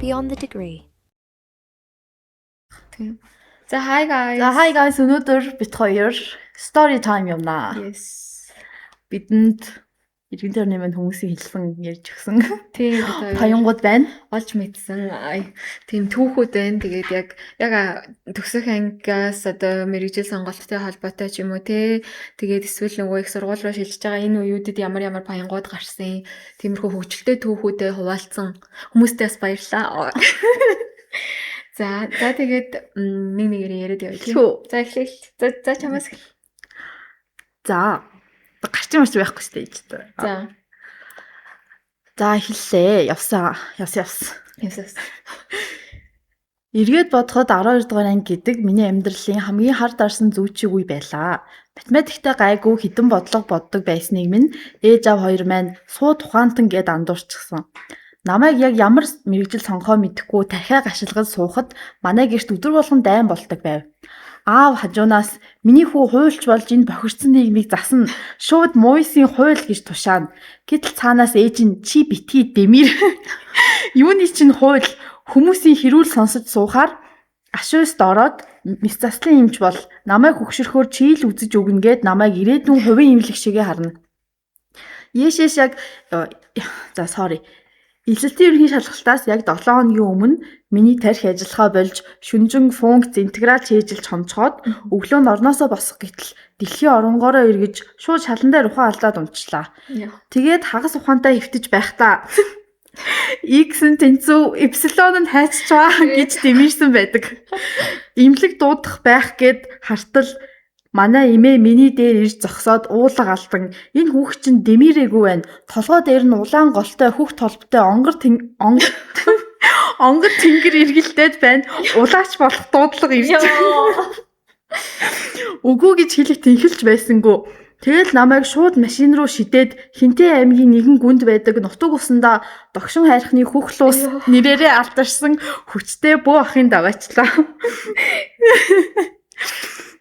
beyond the degree. За hi guys. За hi guys, өнөөдөр бит хоёр story time юмнаа. Yes. Бидэнд иргэн тойрны маань хүмүүсийн хэлсэн ярьж өгсөн. Тийм бид хоёр Паянгууд байна. олж мэдсэн. Тийм түүхүүд байна. Тэгээд яг төгсөх ангиас одоо мэрэгжил сонголттой холбоотой ч юм уу те. Тэгээд эсвэл нөгөө их сургууль руу шилжиж байгаа энэ үеүүдэд ямар паянгууд гарсан. Тиймэрхүү хөгжилтэй түүхүүдэд хуваалцсан хүмүүстээ бас баярлалаа. За тэгээд нэгээр яриад явъя. За эхлэе. За чамаас эхэл. За гарчин марч байхгүй шүү дээ. За эхэллээ. Явсан. Эргээд бодоход 12 дугаар анги гэдэг миний амьдралын хамгийн хар дарсан зүйчиг үе байлаа. Математиктэй гайгүй хідэн бодлого боддог байсныг минь ээж аав хоёр маань суу тухаантан гэд андуурчихсан. Намайг яг ямар мэрэгжил сонгохоо мэдэхгүй тархиа гашилгаж суухад манай гэрт өдөр болгон дайн болдог байв. Аав хажуунаас миний хүү хуульч болж энэ бохирдсан нийгмийг засна. Шууд Мойсийн хууль гэж тушаана. Гэтэл цаанаас ээж нь чи битгий дэмэр. Юуны чинь хууль хүмүүсийн хэрүүл сонсож суухаар ашууст ороод мис заслын юмч бол намайг хөгшөрхөөр чийл үзэж өгнө гэд намайг ирээдүйн хувийн имлэг шигээ харна. Яшэш яг Эзэлтийн ерөнхий шалгалтаас яг 7 хоногийн өмнө миний тархи ажиллахаа болж шүнжин функц интеграл чийжилж хомчхоод өглөө нь орноосоо босох гэтэл дэлхийн оронгоороо эргэж шууд шалан дээр ухаан алдаад унтчлаа. Тэгээд хагас ухаантай хөвтөж байхдаа X нь тэнцүү эпсилон нь хайцчаа гэж дэмэрсэн байдаг. Имлэг дуудах байх гэд хартал манай эмээ миний дээр ирж зогсоод уулга алдан энэ хүүхэд чинь дэмирээгүй байна. Толгой дээр нь улаан голтой хүүхд толботой онгор тэнгэр эргэлдээд байна. Улаач болох дуудлага ирж. Үгүй гэж хэлэх тэнхэлж байсангүй. Тэгэл намайг шууд машин руу шидээд Хинтээ аймгийн нэгэн гүнд байдаг нутаг усандаа догшин хайрхны хүүхлуус нэрээрээ алдарсан хүчтэй бөө ахын даваачлаа.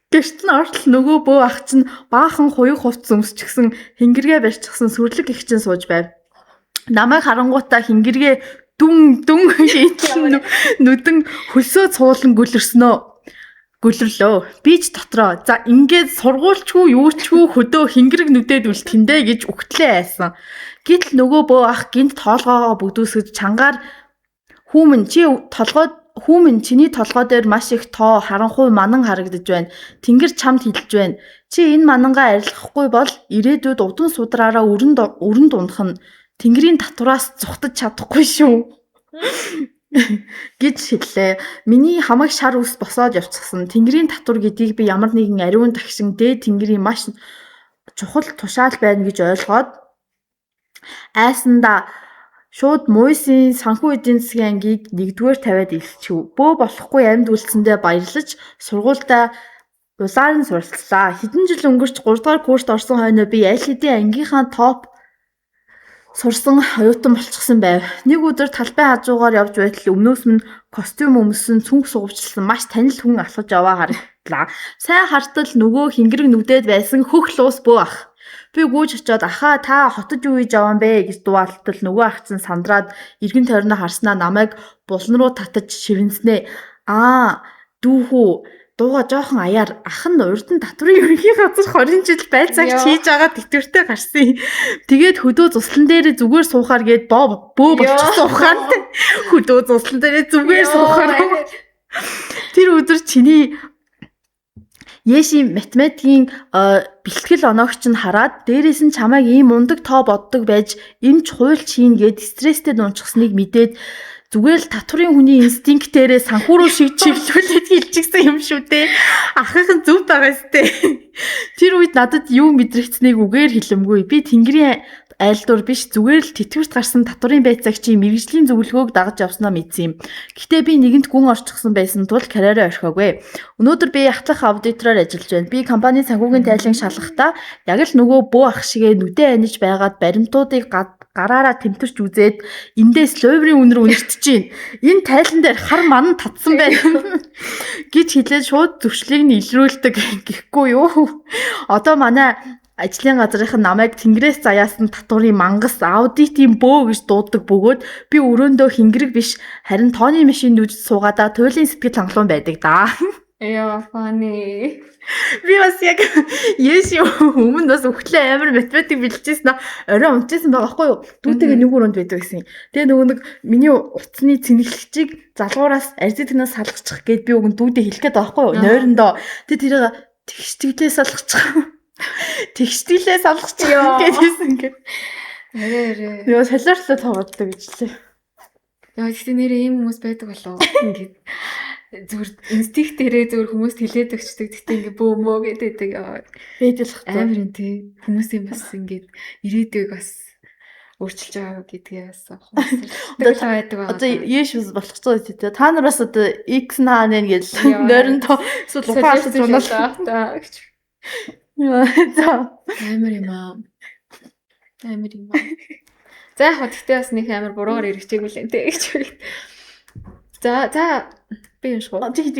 Гэрт нь ортол нөгөө бөө ах чинь баахан хуйг хувц өмсчихсэн хингэргээ барьчихсан сүрлэг их чинь сууж байв. Намайг харангуутаа хингэргээ дүн хийчихсэн нүдэн хөлсөө цуулан гүлрлөө. Би ч дотроо. За ингээд сургуульчгүй юучгүй хөдөө хингэрэг нүдэд үлдэхэндэ гэж үгтлээ айсан. Гэтэл нөгөө бөө ах гинт тоолгоогоо бүгдүүсгэж чангаар Хүмүн чиний толгой дээр маш их тоо харанхуй манан харагдаж байна. Тэнгэр чамд хилж байна. Чи энэ манангаа арилгахгүй бол ирээдүйд удан судраараа өрөнд унах нь тэнгэрийн татвараас зүхтэж чадахгүй шүү. гэж хэллээ. Миний хамаг шар ус босоод явчихсан. Тэнгэрийн татвар гэдгийг би ямар нэгэн ариун тагшин дээд тэнгэрийн маш чухал тушаал байна гэж ойлгоод айсандаа шууд Мойсийн санхүү эдийн засгийн ангийг 1-р тавиад илчив. Бөө болохгүй амьд үлдсэндээ баярлаж сургуультай улаар нь суралцлаа. Хэдэн жил өнгөрч 3-р курст орсон хойно би аль хэдийн ангийнхаа топ сурсан оюутан болчихсон байв. Нэг өдөр талбай хажуугаар явж байтал өмнөөс минь костюм өмссөн цүнх сугавчилсан маш танил хүн алхаж яваа харагдлаа. Сайн хартал нөгөө хингэрэг нүдээд байсан хөх луус бөө ах. Би гүйж очиод ахаа та хотод юу хийж аван бэ гэж дугаалтал нөгөө ах чинь сандраад эргэн тойрноо харснаа намайг булан руу татаж шивэнснэ. Дүүхүү дууга жоохон аяар ах нь урд нь татврын ерөнхий газар 20 жил байцаагч хийж байгаа тэтгэвртэй гарсан. Тэгээд хөдөө цуслан дээр зүгээр суухаар гээд бөө болчихсон ухаантай. Хөдөө цуслан дээр зүгээр суухаар. Тэр өдөр чиний Яши математикийн бэлтгэл оногч нь хараад дээрээс нь чамайг ийм мундаг тоо боддог байж эмч хуульч хийн гээд стресстэй дунчихсныг мэдээд зүгээр л татврын хүний инстинктээрээ санхүү руу шиг чиглүүлээд хилчихсэн юм шүү дээ. Ахын зөв байгаа сте. Тэр үед надад юу мэдрэгцнийг үгээр хэлэмгүй. Би тэнгэрийн айлдуур биш зүгээр л тэтгэврт гарсан татврын байцаагчийн мэрэгжлийн зөвлөгөөг дагаж явснаа мэдсэн юм. Гэхдээ би нэгэнт гүн орчихсон байсан тул карьераа орхиогүй. Өнөөдөр би ахлах аудитороор ажиллаж байна. Би компани санхүүгийн тайлан шалгахдаа яг л нөгөө бөө ах шигээ нүдэ аниж байгаад баримтуудыг гараараа тэмтэрч үзээд эндээс лойврын үнэр үнэртэж чинь. Энэ тайлан дээр хар ман татсан байна гэж хэлээд шууд зөвшлийг нь илрүүлдэг гэхгүй юу. Одоо манай ажлын газрынхан намайг тэнгэрээс заяасан татварын мангас аудитын бөө гэж дууддаг бөгөөд би өрөөндөө хингэрэг биш харин тооны машинд үжиж суугаадаа туйлын сэтгэл хангалуун байдаг да. Яа, funny. Би бас яг Яш өмнө бас өглөө амар математик бэлжижсэн нэ орой унтчихсан байгаа байхгүй юу? Дүүтэйгээ нэг өрөөнд байдаг гэсэн. Тэгээ нөгөө нэг миний утасны цэнэглэгчийг залгуураас арзитнаас салгачих гээд би өгөн дүүдээ хэлэх гээд байгаа байхгүй юу? Нойрондоо. Тэгээ тэрийг тэгштэглээ салгачих. Тэгштэглээ салгачих гэдээсэн ингээд. Арай. Нөгөө солиорлоо тоглодог гэж лээ. Яа, гэхдээ нэр ийм хүмүүс байдаг болов. Ингээд зүгээр инстинктээрээ зүгээр хүмүүст хилээд өгчдөг. Тэгтээ ингээ бөөмөө гэдэг яа. Бэдэлх тоо. Амар юм тий. Хүмүүсийн бас ингээд ирээдүйг бас өөрчилж байгаа гэдгээ бас хүмүүс байдаг байгаа. Одоо Яш бас болох ч гэдэг. Та нар бас одоо X наан гэж нойрондоо эсвэл ухаалж унаалаа та гэж. Яа. Амар юм аа. Амар юм аа. За яг гэхдээ бас нэг амар буруугаар ирчихээг үлэн тий гэж. За би юм шүү. Тэг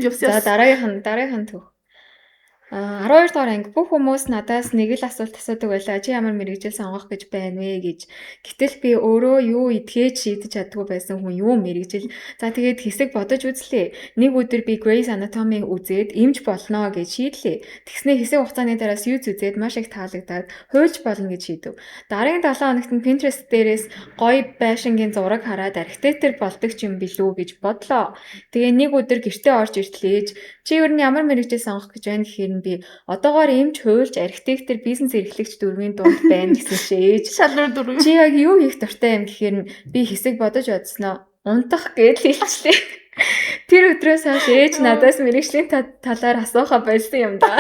явсан. За дараагийнх нь төв. 12 дугаар анги бүх хүмүүс надаас нэг л асуулт асуудаг байлаа. Чи ямар мэрэгжил сонгох гэж байна вэ гэж. Гэтэл би өөрөө юу идэхээ шийдэж чаддгүй байсан хүн юу мэрэгжил. За тэгээд хэсэг бодож үзлээ. Нэг өдөр би Grey's Anatomy үзээд эмч болно гэж шийдлээ. Тэгснээ хэсэг хугацааны дараа Suits үзээд маш их таалагдаад хуульч болно гэж шийдэв. Дараагийн 7 хоногт нь Pinterest дээрээс гоё байшингийн зураг хараад архитектор болдог ч юм билүү гэж бодлоо. Тэгээ нэг өдөр гэртээ орж иртлээж чи ер нь ямар мэрэгжил сонгох гэж байна гэхээр би одоогоор эмч, хуульч, архитектор, бизнес эрхлэгч дөрвийн дунд байна гэсэн шээж. Шалруу дөрөв. Чи яг юу хийх дуртай юм гэхээр би хэсэг бодож бодсноо унтах гэж хэлчихлээ. Тэр өдрөөс хойш ээж надаас мэрэгжлийн талаар асуухаа болсон юм да.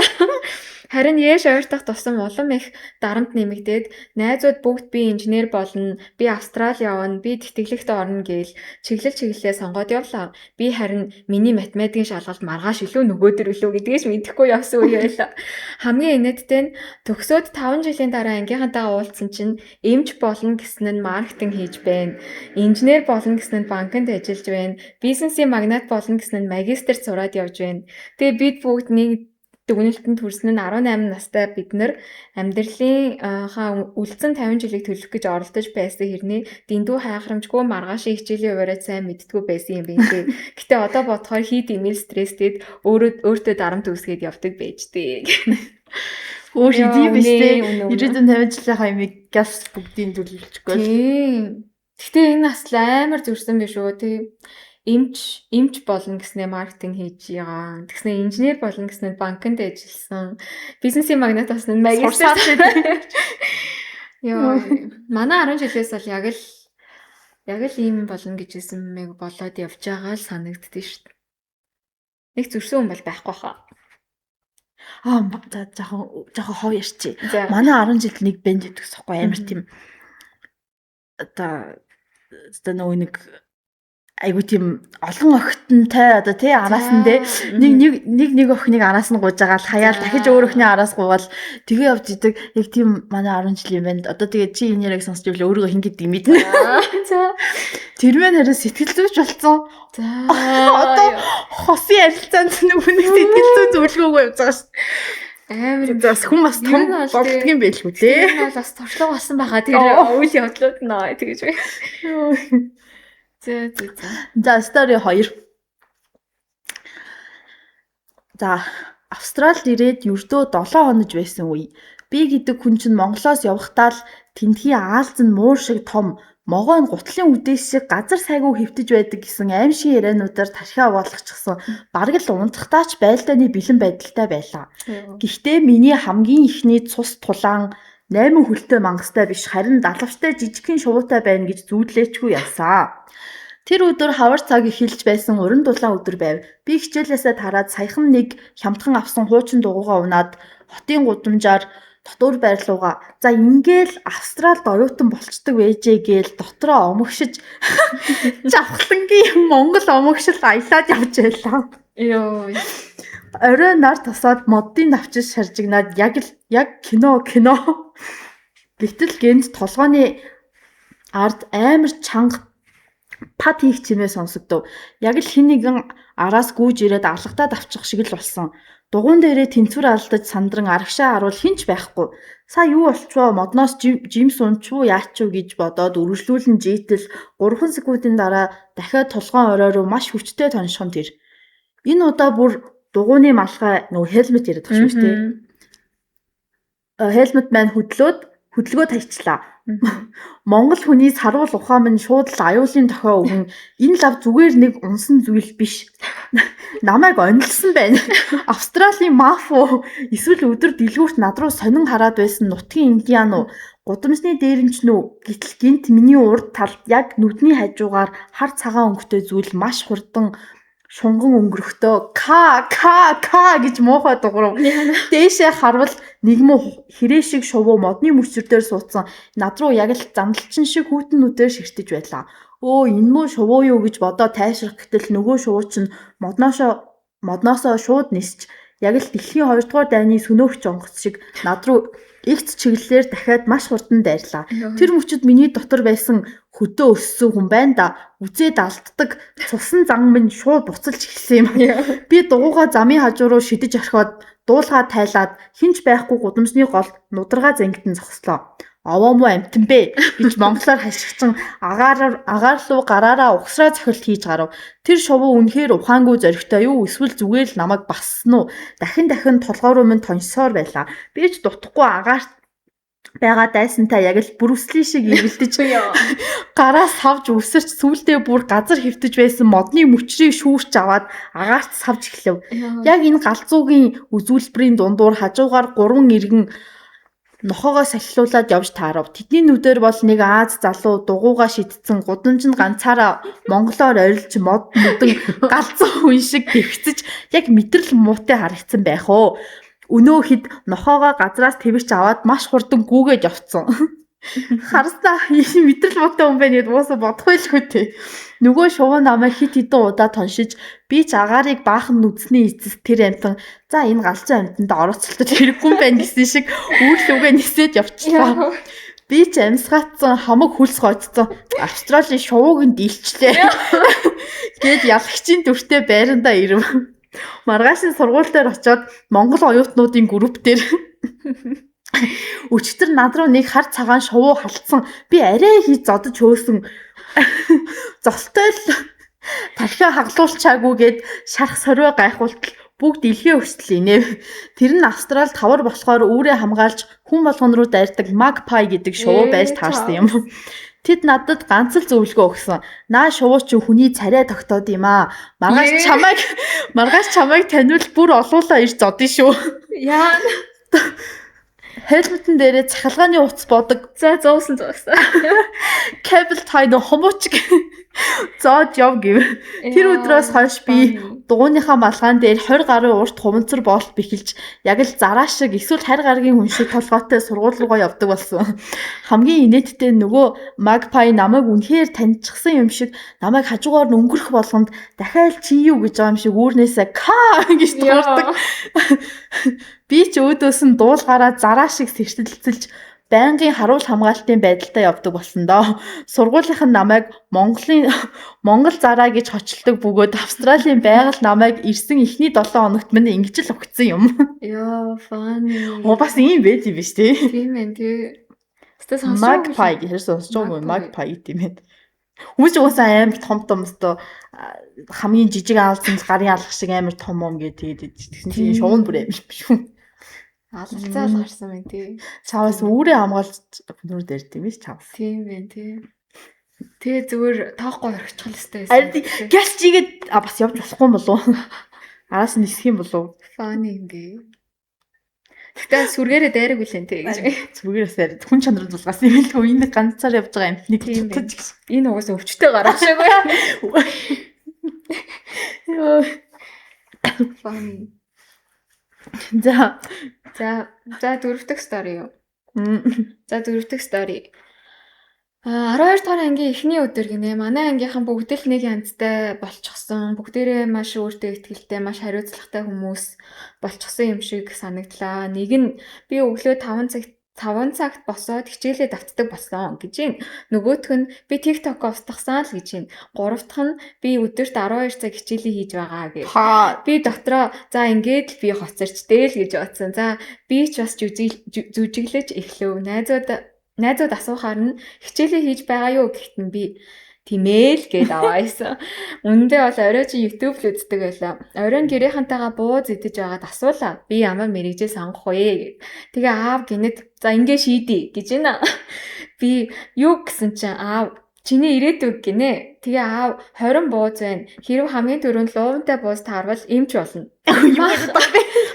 Харин Яш ойртох тусам улам их дарамт нэмэгдээд найзууд бүгд би инженер болно, би Австрали явна, би тэтгэлэгт орно гээл чиглэлээ сонгоод явлаа. Би харин миний математикийн шалгалт маргааш илүү нөгөөдөр илүү гэдгийг ч мэдэхгүй явсан үе байлаа. Хамгийн инээдтэй нь төгсөөд 5 жилийн дараа ангийнхантайгаа уулзсан чинь эмч болно гэсэн нь маркетинг хийж байна. Инженер болно гэсэн нь банкнд ажиллаж байна. Бизнесийн магнат болно гэсэн нь магистрт сураад явж байна. Тэгээ бид бүгд нэг дүгнэлтэнд хүрсэн нь 18 настай бид нар амьдралын үлдсэн 50 жилийг төлөх гэж оролдож байсан хэрнээ дэндүү хайхрамжгүй маргаашийн хичээлийн хуваараа сайн мэдтгүй байсан юм байна. Гэтэ одоо бодохоор хийд имэйл стресстэд өөртөө дарамт үүсгээд явдаг байж тээ. Өөр хэдий биш те 90-50 жилийнхаа юмыг газ бүгдийг төлөвлөхгүй. Тийм. Гэтэ энэ нас амар зүрсэн биш үү те. Эмч болно гэснээр маркетинг хийж байгаа. Тэгснээр инженер болно гэснээр банкнд ажилласан. Бизнесийн магнат болсон нь магистр. Яа, манай 10 жилээс бол яг л ийм болно гэж хэлсэн мэг болоод явж байгаа л санагддээ шүү дээ. Нэг зүрсэн хүн бол байхгүй хаа. За жоохон хоо ярьчих. Манай 10 жил нэг бэнд гэдэгсэхгүй амар тийм одоо нөгөө нэг айгу тийм олон охинтой одоо тий араас нь те нэг охиныг араас нь гууж байгаа л хаяал дахиж өөр охины араас гуугаал тэгээ явж идэг яг тийм манай 10 жилийн банд одоо тэгээ чи энэ яриг сонсч ивэл өөрийгөө хин гэдэг юм мэднэ. За тэр мэн хараа сэтгэл зүйч болсон. За одоо хосын ярилцаанд нөгөө нэг сэтгэл зүй зөвлөгөөгөө явж байгаа шүү. Амар бас хүн бас том болдго юм байлгүй те. Тэр бол бас туршлага болсон байгаа тэр үйл явдлууд нөө тэгэж бай. За стори 2. За Австралид ирээд ердөө 7 хоног байсан үе. Би гэдэг хүн чинь Монголоос явахдаа л тентхийн аалз нь муур шиг том, могойн гутлын үдээс шиг газар сайгүй хэвтэж байдаг гэсэн аимшиг яриануудаар тархиа угаалгачихсан. Бараг л унтахтаач байлдааны бэлэн байдалтай байлаа. Гэхдээ миний хамгийн ихний цус тулаан 8 хөлтэй мангастай биш харин далавчтай жижигхэн шувуутай байна гэж зүүдлээчгүй явсан. Тэр өдөр хавар цаг эхэлж байсан уран дулаан өдөр байв. Би хичээлээсээ тараад саяхан нэг хямдхан авсан хуучин дугуйгаа унаад хотын гудамжаар дотор байрлууга. За ингээл Австралид оюутан болцдог байжээ гээл дотроо омогшиж жавхлангийн Монгол омогшил аялаад явж байлаа. Йоо. Орой нар тасаад моддын навчис шаржигнаад яг кино. Гэтэл гэнт толгойн ард амар чанга пат хийх чимээ сонсогдов. Яг л хин нэгэн араас гүйж ирээд алгадаад авчих шиг л болсон. Дугуун дээрээ тэнцвэр алдаж сандран арагшаа харуул хинч байхгүй. Сая юу болчихвоо модноос жимс унчвуу яачуу гэж бодоод үргэлжлүүлэн жийтэл 3 секундын дараа дахиад толгоон орой руу маш хүчтэй тоншхон тэр. Энэ удаа бүр дугууны малгай нөгөө хелмет яриад байгаа шүү дээ. Хелмет маань хөдөлгөө тавьчлаа. Монгол хүний сарвал ухаан минь шууд л аюулын дохио өгөн энэ лав зүгээр нэг унсан зүйл биш. Намайг онилсан байна. Австралийн мафо эсвэл өдөр дэлгүүрт над руу сонин хараад байсан нутгийн индиан уу гудамжны дээрэмч нүү гэтэл гинт миний урд талд яг нүдний хажуугаар хар цагаан өнгөтэй зүйл маш хурдан шунган өнгөрөхдөө ка гэж муухай дуграв. Дээшээ харвал нэгмүү хэрэг шиг шувуу модны мөчр дээр суудсан над руу яг л зандалчин шиг хүүтэн нүдээр ширтэж байлаа. Энэ муу шувуу юу гэж бодоо тайшрах гэтэл нөгөө шувуу чинь модноосоо шууд нисч яг л дэлхийн 2 дугаар дайны сөнөөгч онгоц шиг над руу игц чиглэлээр дахиад маш хурдан дайрлаа. Тэр мөчөд миний дотор байсан хөдөө өссөн хүн байна да. Үзээд алддаг цусан зан минь шууд буцалж эхэлсэн юм. Би дугуугаа замын хажуу руу шидэж орхиод дуулгаа тайлаад хинч байхгүй гудамжны гол нударгаа зангитан зогслоо. Овоо муу амтан бэ гэж монголоор хашгичсан агаар руу гараараа угсраа цохилт хийж гарав. Тэр шувуу үнэхээр ухаангүй зоригтой юу эсвэл зүгээр л намайг бассан уу? Дахин толгой руу минь тоньсоор байлаа. Би ч дутхгүй агаарт байгаа дайсантай яг л Брюсли шиг ивэлдэж гараас савж өсөрч сүултээ бүр газар хөвтөж байсан модны мөчрийг шүүрч аваад агаарт савж эхлэв. Яг энэ галзуугийн үзүүлбэрийн дундуур хажуугаар 3 иргэн нохоогоо салхилуулаад явж таарав. Тэдний нүдээр бол нэг Аз залуу дугуугаа шидсэн гудамжинд ганцаараа монголоор орилж мод нүдэн галзуу хүн шиг дэвхцэж яг мэдрэл муутай харагдсан байх оо. Өнөө хэд нохоогоо газраас твэрч аваад маш хурдан гүүгээд явцсан. Харснаа мэдрэл муутай хүн байна гэд уусаа бодох байлгүй те. Нөгөө шувуу намайг хит хитэн удаа тоншиж би ч агаарыг баахан нүцний эцэс тэр амтан за энэ галзуу амтанд орооцолтод хэрэггүй байна гэсэн шиг үүрэл үгээ нисээд явчихлаа. Би ч амсгаатсан хамаг хөлс гойцсон Австралийн шувууг нь дийлчлээ. Гээд ялагчийн дүртэй байрандаа ирэв. Маргаашийн сургууль дээр очиод монгол оюутнуудын групп дээр өчтөр над руу нэг хар цагаан шувуу халтсан. Би арай хийж зодож хөөсөн. Золтой л тархиа хаглуулчаагүйгээд шарх сорвоо гайхуултал бүгд илгээ өсөл инэв. Тэр нь Австралид хавар болохоор үүрээ хамгаалж хүн болгон руу дайрдаг Magpie гэдэг шувуу байж таарсан юм. Тэд надад ганц л зөвлөгөө өгсөн. Наа шувуу чи хүний царай тогтоод юм аа. Маргааш чамайг таниул бүр олуулаа ирж зодё шүү. Яа. Хелмитэн дээрээ цахилгааны утас бодог. За зуусан. Кабел тай нөө хомууч зоод яв гэв. Тэр өдрөөс хойш би дугууныхаа малгаан дээр 20 гаруй урт хуванцар боолт бэхэлж яг л зараа шиг эсвэл харь гаргийн хүн шиг толгойтой сургууль руугаа явдаг болсон. Хамгийн инээдтэй нөгөө Magpie намайг үнэхээр таньчихсан юм шиг намайг хажуугаар нь өнгөрөх болгонд дахиад чи юу гэж байгаа юм шиг үүрнээсээ гэж дуурдаг. Би ч өөдөөс нь дуулгаараа зараа шиг сэртэлцэлж байнгын харуул хамгаалтын байдалтай явдаг болсон доо. Сургуулийнх нь намайг Монгол зараа гэж хоцолдог бөгөөд Австралийн байгаль намайг ирсэн эхний 7 хоногт минь ингэж л өгцөн юм. Яа, funny. Бас ийм байж биш тий. Тийм ээ тий. Magpie гэж сонсож байгаа юм. Magpie тийм ээ. Хүмүүс уусаа амар том өстө хамгийн жижиг аалзсан гарын алах шиг амар том юм гэдэг тэгсэн чинь шуун бүр амар биш үү. Алцаа л гарсан байна тий. Чаваас үүрээ хамгаалж нүр дээр тийм ээ чавс. Тийм ээ тий. Тэгээ зүгээр тоохгүй орчихвол өстэй байсан. Гяс чигээд бас явж болохгүй болов. Араас нь нисэх юм болов. Funny юм гээ. Тэгтээ сүргээрээ дайраг үлэн тий гэж. Сүргээрээс дайраг хүн чанарын зулгаас юм л гоо энэ ганцаар явж байгаа амтныг тутаж. Энэ угаасаа өвчтэй гарах шиг байна. Йоо. Funny. За дөрөвдөг стори юу? За дөрөвдөг стори. 12 дугаар ангийн эхний өдөр гинэ. Манай ангийнхан бүгд л нэг янзтай болчихсон. Бүгдээрээ маш өөртөө ихтэй, маш хариуцлагатай хүмүүс болчихсон юм шиг санагдлаа. Нэг нь би өглөө 5 5 цагт босоод хичээлээ давтдаг болсон гэж юм. Нөгөөх нь би TikTok устгасан л гэж юм. Гуравдах нь би өдөрт 12 цаг хичээлээ хийж байгаа гэж. Би дотроо за ингээд л би хоцорчтэй л гэж бодсон. За би ч бас зүжиглэж эхлэв. Найзууд асуухаар нь хичээлээ хийж байгаа юу гэхэд нь би тиймэл гээд аваасан. Үндэ бол орой чи YouTube л үздэг байлаа. Оройн гэрийнхантайгаа бууз идэж байгаад асуулаа. Би ямар мэрэгжил сонгох вэ гэд. Тэгээ аав гинэд за ингэ шийдий гэж байна. Би юу гэсэн чинь аав чиний ирээдүг гинэ. Тэгээ аав 20 бууз байна. Хэрв хамгийн түрүүнд луувантай бууз таарвал эмч болно.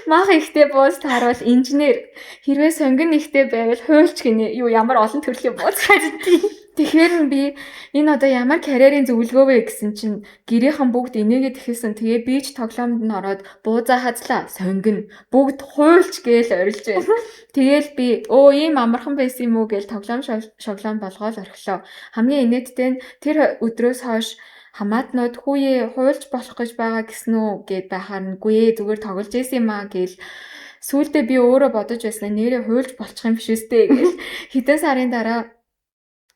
Мах ихтэй бууз таарвал инженер. Хэрвээ сонгон ихтэй байвал хуульч гинэ. Юу ямар олон төрлийн бууз хайртай. Тэгэхээр би энэ одоо ямар карьерийн зөвлөгөө вэ гэсэн чинь гэрийнхэн бүгд энийгээ тэхэлсэн. Тэгээ би ч тоглоомд нь ороод буузаа хазлаа. Сонгон бүгд хуульч гээл орилж байна. Тэгээл би ийм амархан байсан юм уу гээл тоглоом шоглоом болгоод орхилоо. Хамгийн инээдтэй нь тэр өдрөөс хойш хамаатнууд хүүе хуульч болох гэж байгаа гэсэн үү гэд байхаар нь гүй зүгээр тоглож байсан юм аа гээл сүүлдээ би өөрөө бодож байсан нэрээ хуульч болчих юм биш үстэй гэл хэдэн сарын дараа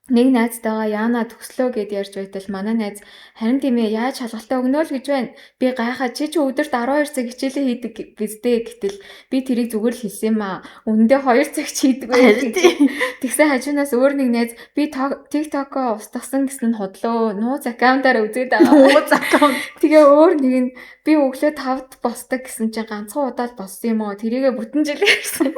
нэг найзтайгаа Яна төслөө гэд ярьж байтал манай найз харин тийм ээ яаж шалгалтаа өгнө л гэж байна. Би гайхаа чи өдөрт 12 цаг хичээлээ хийдэг гэжтэй гэтэл би тэрийг зүгээр л хэлсэн юм аа. Үндэ 2 цаг хийдэг байх. Тэгсэн хажуунаас өөр нэг найз би TikTok-оо устгасан гэсэн нь хотлоо. Нууц аккаунтаар үзээд байгаа. Нууц аккаунт. Тэгээ өөр нэг нь би өглөө 5-д босдог гэсэн чинь ганцхан удаа л боссон юм уу. Тэрийгэ бүтэн жил ярьсан.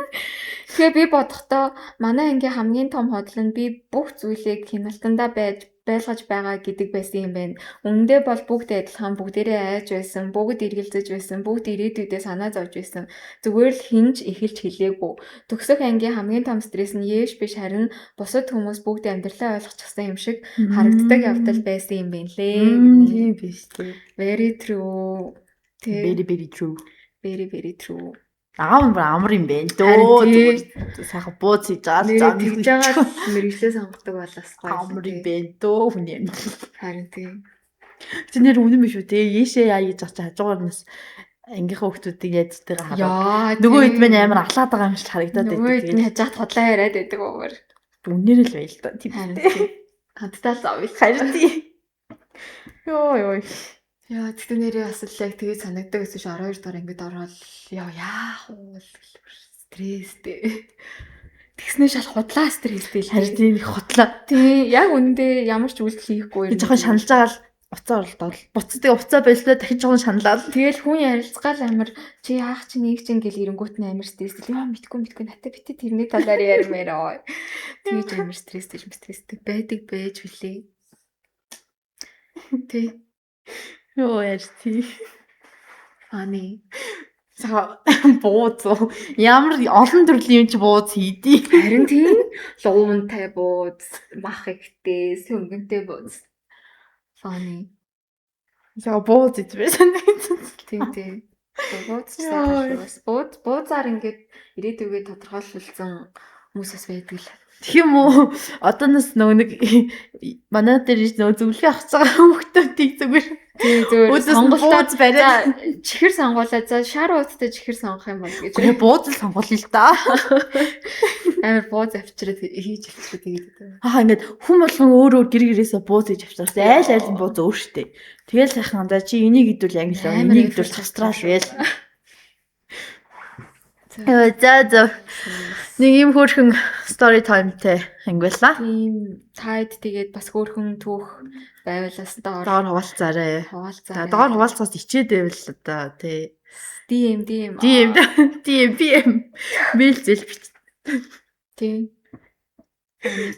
Тэгээ би бодохдоо манай ангийн хамгийн том худал нь би бүх зүйлийг хяналтандаа байлгаж байгаа гэдэг байсан юм байна. Үндэ бол бүгд адилхан бүгдээрээ айж байсан, бүгд эргэлзэж байсан, бүгд ирээдүйдээ санаа зовж байсан. Зүгээр л хинж эхэлж хэлээгүй. Төгсөх ангийн хамгийн том стресс нь ээш биш харин бусад хүмүүс бүгд амьдралаа ойлгочихсан юм шиг харагддаг явдал байсан юм байна лээ. Тийм биш үү. Very true. Very very true. Very very true. Амар юм байна дөө. Сайхан бууз хийж байгаа л зам хийж байгаа мэрэгчлээ сонгодог болоос гоё. амар юм байна дөө хүний юм. Харин тийм. Тэнэр үнэн биш үү те. Ийшээ яа гэж очиж хажуугаар нас ангийнхаа хүмүүсийг яддаг хараад. Нөгөө хэд мэн амар алаад байгаа юм шиг харагдаад байдаг. Нөгөө хэд нь хажаат хотлоо яриад байдаг өөр. Үнээр л байл та. Тийм. Хадтаа зав их харин тийм. Йоо. Яа тэгтээ нэрээ бас л яг тэгээд санагддаг гэсэн чинь 12 дор ингэж ороод яах вэ стресстэй. Тэгснээ шал худлаа стресстэй л харин тийм их худлаа. Тийм яг үнэндээ ямар ч үйлдэл хийхгүй. Жоохон шаналж байгаа л уцаа оролдоод буцдаг уцаа байлаа дахиж жоохон шаналаад. Тэгэл хүн ярилцгаал амар чи яах чи нэг чинь гэл ирэнгүүт нь амар стресстэй. Яа мэдгүй натаа битээ тэрний талаар ярмаараа. Тэгэж амар стресстэй байдаг байж билээ. Тэг. Йоо ярьти. Ани. За бууз. Ямар олон төрлийн юм чи бууз хийдий. Харин тийм луунтай бууз, мах ихтэй, сөнгөнтэй бууз. Funny. За бууз идвэсэн. Тийм. Бууз сайхан. Буузаар ингээд ирээдүгээ тодорхойлсон хүмүүсээс байдаг л. Тэг юм уу? Одооноос нөгөө нэг манай дээр нөгөө зөвлөгөө авах цагаан хүмүүсийг зүгээр сонголтод бариад чихэр сонгуулаа. За шар ууттай чихэр сонгох юм бол гэж. Бууз л сонгуулъя л да. Амар бууз авчираад хийж авчираад тэгээд. Ингээд хүн болгон өөр гэр гэрээсээ бууз хийж авчирсан. Айл бууз өөр штэ. Тэгэл сайхан даа чи энийг идвэл ангилаа. Энийг идвэл австрал байл. За. Нэг юм хөөрхөн story timeтэй ангилаа. Тийм тайд тэгээд бас хөөрхөн түүх байвалаас доор хуваалцаарай. Доор хуваалцаас ичээд байвал одоо тий. DM. Мэйл зэл бич. Тийм.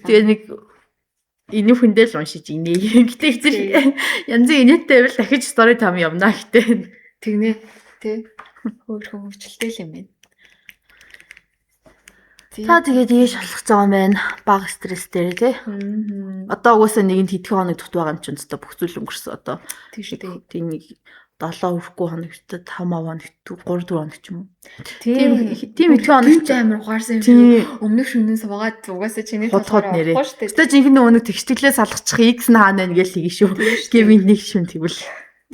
Тэгээ нэг энэ хүндэл уншиж инээ. Гэтэ хэзээ янзын инээдтэй байвал дахиж story time явна гэтээ. Тэгнэ. Тий. Хөөрхөн хөвчлөлтэй юм байна. Та тэгээд ийш болох байгаа юм байна. Бага стресстэй тий. Одоо угаасаа нэгэнд хэдхэн хоног төгт байгаа юм чинь одоо бүх зүйл өнгөрсөн одоо. Тийм нэг 7 хүрхгүй хоногт 5 хоног 3 хоног ч юм уу. Тийм хэдхэн хоног амар ухаарсан юм. Өмнөх шөнөөс угаад угаасаа чиний толгойд нэрээ. Өстө жинхэнэ өнөг тэгштэглээ салгачих X нь хаана байна гэж хийгээ шүү. Гэмийн нэг шүн тэгвэл.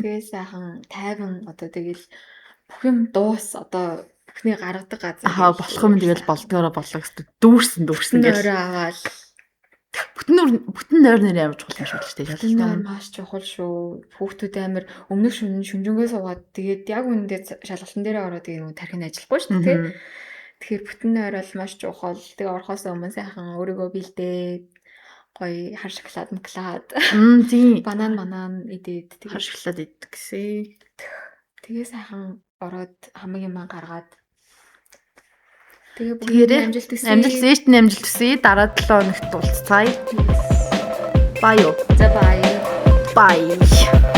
Тэгээ сайхан тайван одоо тэгэл бүх юм дуус одоо Өхний гаргадаг газар. Ахаа болох юм тэгэл болдгоороо боллоо гэсэн. Дүүрсэн Бүтэн гэл. нойроо аваад Бүтэн нойр нэр амар чухал юм шүү дээ. бүтэн Шалгалтай. нойр маш чухал шүү. Хүүхдүүд амар өмнөх шүнжэнгөө суугаад тэгээд яг үүндээ шалгалтын дээрээ ороод тэгээд нөгөө тархин ажиллахгүй шүү дээ. Тэгэхээр бүтэн нойр бол маш чухал. Тэгээ орохоос өмнө сайхан өөрийгөө бэлдээд гоё хар шоколад мөклаад Тийм. банан идээд Хар шоколад идэх гэсэн. тэгээ сайхан ороод хамаг юм гаргаад тэгээ Тэгээрээ амжилт хүсье. амжилт зээчний амжилт хүсье. Дараа 7 хоногт уулзцаая. Bye. За бай. Bye.